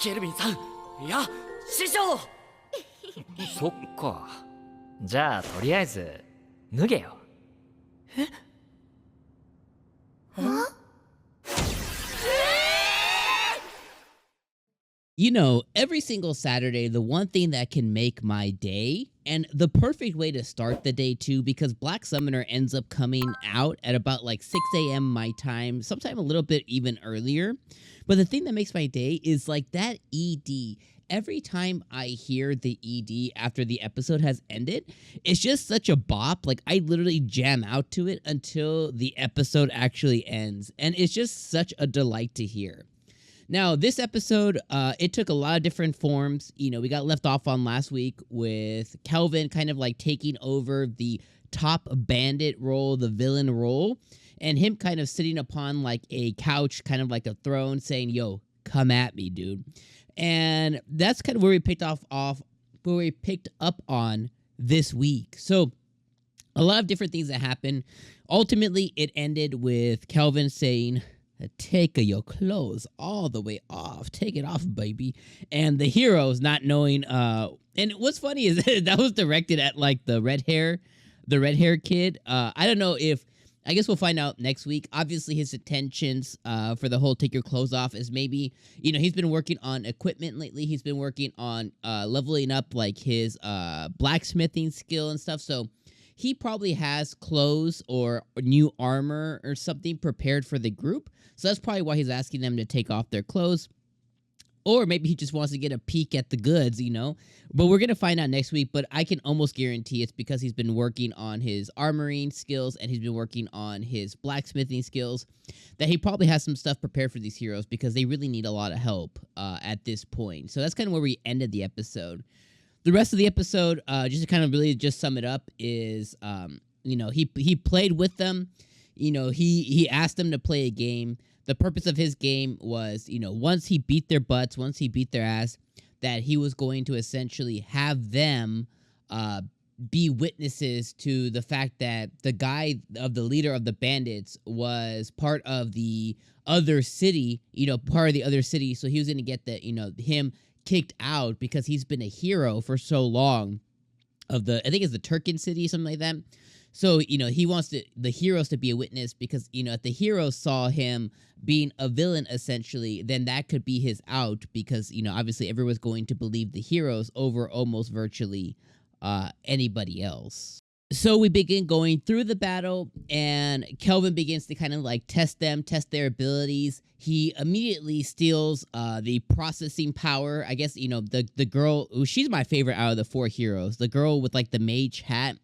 ケルビンさん、いや、師匠。そっか。じゃあとりあえず脱げよ。You know, every single Saturday, the one thing that can make my day, and the perfect way to start the day too, because Black Summoner ends up coming out at about like 6 a.m. my time, sometime a little bit even earlier. But the thing that makes my day is like that ED. Every time I hear the ED after the episode has ended, it's just such a bop. Like, I literally jam out to it until the episode actually ends. And it's just such a delight to hear. Now, this episode, it took a lot of different forms. You know, we got left off on last week with Kelvin kind of like taking over the top bandit role, the villain role, and him kind of sitting upon like a couch, kind of like a throne, saying, yo, come at me, dude. And that's kind of where we picked up on this week. So a lot of different things that happened. Ultimately, it ended with Kelvin saying, take your clothes all the way off. Take it off, baby. And the heroes not knowing. And what's funny is that was directed at like the red hair kid. I don't know if. I guess we'll find out next week. Obviously, his intentions for the whole take your clothes off is maybe, you know, he's been working on equipment lately. He's been working on leveling up like his blacksmithing skill and stuff. So he probably has clothes or new armor or something prepared for the group. So that's probably why he's asking them to take off their clothes. Or maybe he just wants to get a peek at the goods, you know? But we're going to find out next week, but I can almost guarantee it's because he's been working on his armoring skills and he's been working on his blacksmithing skills that he probably has some stuff prepared for these heroes because they really need a lot of help at this point. So that's kind of where we ended the episode. The rest of the episode, just to kind of really just sum it up, is, you know, he played with them. You know, he asked them to play a game. The purpose of his game was, you know, once he beat their butts, once he beat their ass, that he was going to essentially have them be witnesses to the fact that the guy of the leader of the bandits was part of the other city, you know, part of the other city. So he was going to get the, you know, him kicked out because he's been a hero for so long of the, I think it's the Turkin city, something like that. So, you know, he wants the heroes to be a witness because, you know, if the heroes saw him being a villain, essentially, then that could be his out because, you know, obviously everyone's going to believe the heroes over almost virtually anybody else. So we begin going through the battle, and Kelvin begins to kind of like test their abilities. He immediately steals the processing power. I guess, you know, the girl, she's my favorite out of the four heroes. The girl with like the mage hat.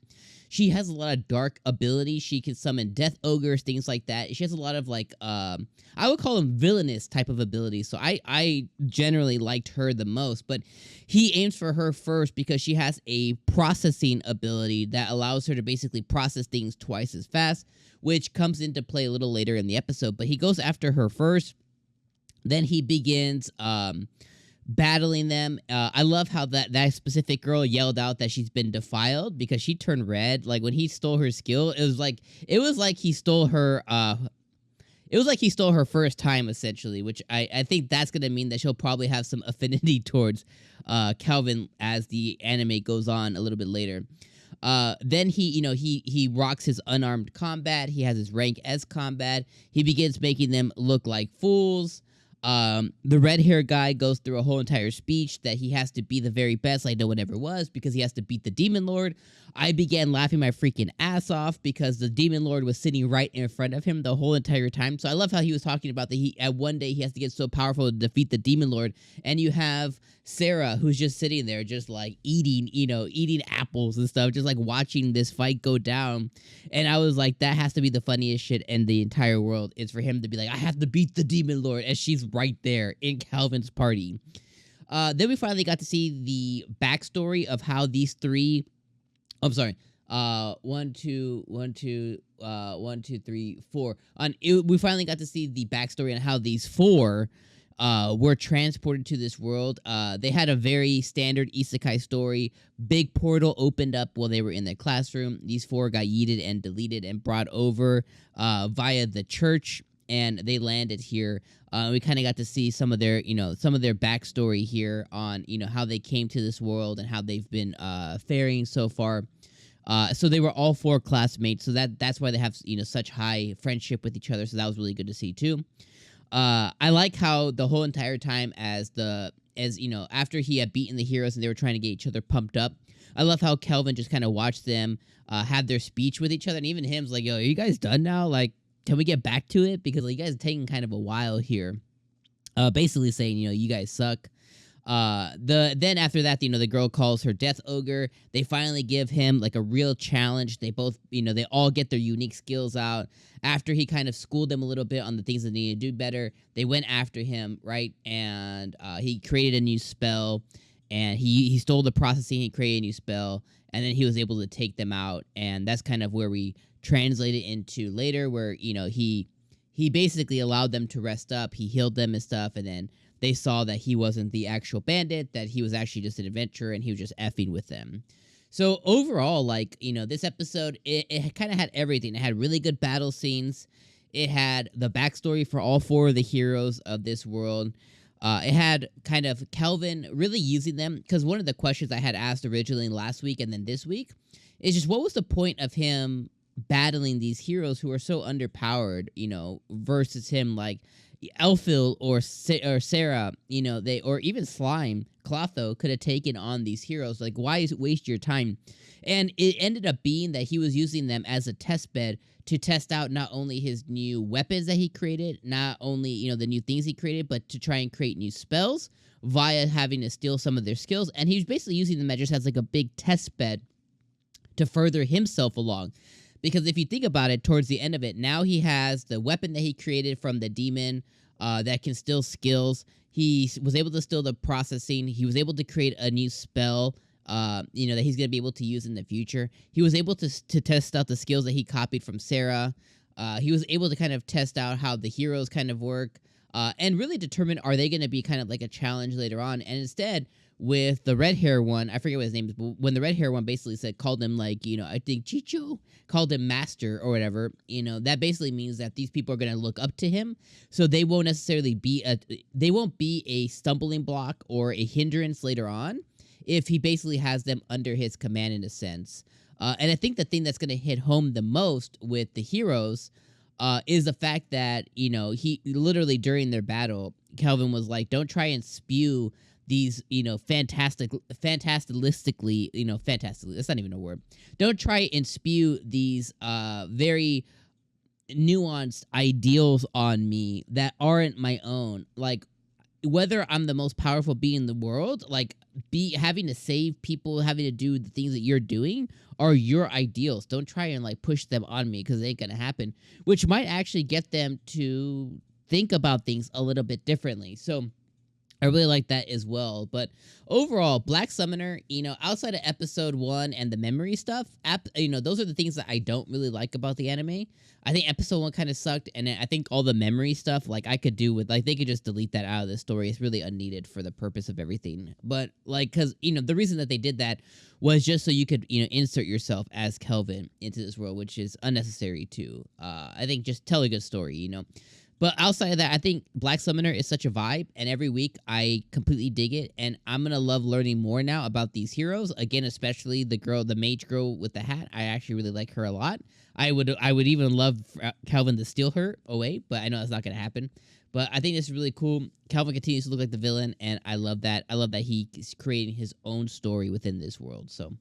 She has a lot of dark abilities. She can summon death ogres, things like that. She has a lot of like, I would call them villainous type of abilities. So I generally liked her the most, but he aims for her first because she has a processing ability that allows her to basically process things twice as fast, which comes into play a little later in the episode. But he goes after her first. Then he begins, battling them. I love how that specific girl yelled out that she's been defiled because she turned red. Like when he stole her skill, it was like he stole her. It was like he stole her first time essentially, which I think that's gonna mean that she'll probably have some affinity towards Kelvin as the anime goes on a little bit later. Then he rocks his unarmed combat. He has his rank S combat. He begins making them look like fools. The red hair guy goes through a whole entire speech that he has to be the very best like no one ever was because he has to beat the demon lord. I began laughing my freaking ass off because the demon lord was sitting right in front of him the whole entire time. So I love how he was talking about that at one day he has to get so powerful to defeat the demon lord, and you have Sarah who's just sitting there just like eating apples and stuff, just like watching this fight go down. And I was like, that has to be the funniest shit in the entire world, is for him to be like, I have to beat the demon lord, and she's right there in Kelvin's party. Then we finally got to see the backstory of how these three. I'm sorry. 1, 2, 1, 2, 1, 2, 3, 4. We finally got to see the backstory on how these four were transported to this world. They had a very standard isekai story. Big portal opened up while they were in their classroom. These four got yeeted and deleted and brought over via the church and they landed here. We kind of got to see some of their, some of their backstory here on, how they came to this world and how they've been faring so far. So they were all 4 classmates, so that's why they have, such high friendship with each other. So that was really good to see too. I like how the whole entire time after he had beaten the heroes and they were trying to get each other pumped up, I love how Kelvin just kind of watched them have their speech with each other, and even him's like, yo, are you guys done now? Like, can we get back to it? Because, like, you guys are taking kind of a while here. Basically saying, you guys suck. Then after that, the girl calls her Death Ogre. They finally give him like a real challenge. They both, they all get their unique skills out. After he kind of schooled them a little bit on the things that they need to do better, they went after him, right? And he created a new spell, and he stole the processing. He created a new spell, and then he was able to take them out. And that's kind of where we translate it into later, where he basically allowed them to rest up. He healed them and stuff, and then they saw that he wasn't the actual bandit, that he was actually just an adventurer, and he was just effing with them. So overall, like, this episode, it kind of had everything. It had really good battle scenes. It had the backstory for all 4 of the heroes of this world. It had kind of Kelvin really using them, because one of the questions I had asked originally last week and then this week is just, what was the point of him battling these heroes who are so underpowered, versus him, like Elphil or Sarah, or even Slime, Clotho could have taken on these heroes. Like, why waste your time? And it ended up being that he was using them as a test bed to test out not only his new weapons that he created, not only, the new things he created, but to try and create new spells via having to steal some of their skills. And he was basically using them just as like a big test bed to further himself along. Because if you think about it, towards the end of it, now he has the weapon that he created from the demon that can steal skills. He was able to steal the processing. He was able to create a new spell, that he's going to be able to use in the future. He was able to test out the skills that he copied from Sarah. He was able to kind of test out how the heroes kind of work, and really determine, are they going to be kind of like a challenge later on? And instead, with the red hair one, I forget what his name is, but when the red hair one basically called him like, I think Chicho called him master or whatever, that basically means that these people are going to look up to him. So they won't necessarily be a stumbling block or a hindrance later on if he basically has them under his command in a sense. And I think the thing that's going to hit home the most with the heroes is the fact that, he literally during their battle, Kelvin was like, don't try and spew these, fantastically, that's not even a word. Don't try and spew these very nuanced ideals on me that aren't my own. Like, whether I'm the most powerful being in the world, like, having to save people, having to do the things that you're doing are your ideals. Don't try and, like, push them on me, because it ain't gonna happen, which might actually get them to think about things a little bit differently. So I really like that as well. But overall, Black Summoner, outside of episode 1 and the memory stuff, those are the things that I don't really like about the anime. I think episode 1 kind of sucked, and I think all the memory stuff, like, I could do with, like, they could just delete that out of the story. It's really unneeded for the purpose of everything. But, like, because, the reason that they did that was just so you could, insert yourself as Kelvin into this world, which is unnecessary too. I think just tell a good story, But outside of that, I think Black Summoner is such a vibe, and every week I completely dig it, and I'm gonna love learning more now about these heroes. Again, especially the mage girl with the hat. I actually really like her a lot. I would even love Kelvin to steal her away, but I know that's not gonna happen. But I think this is really cool. Kelvin continues to look like the villain, and I love that. I love that he is creating his own story within this world. So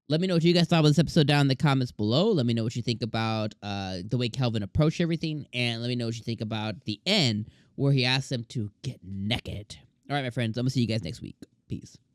let me know what you guys thought about this episode down in the comments below. Let me know what you think about the way Kelvin approached everything. And let me know what you think about the end where he asked them to get naked. All right, my friends. I'm going to see you guys next week. Peace.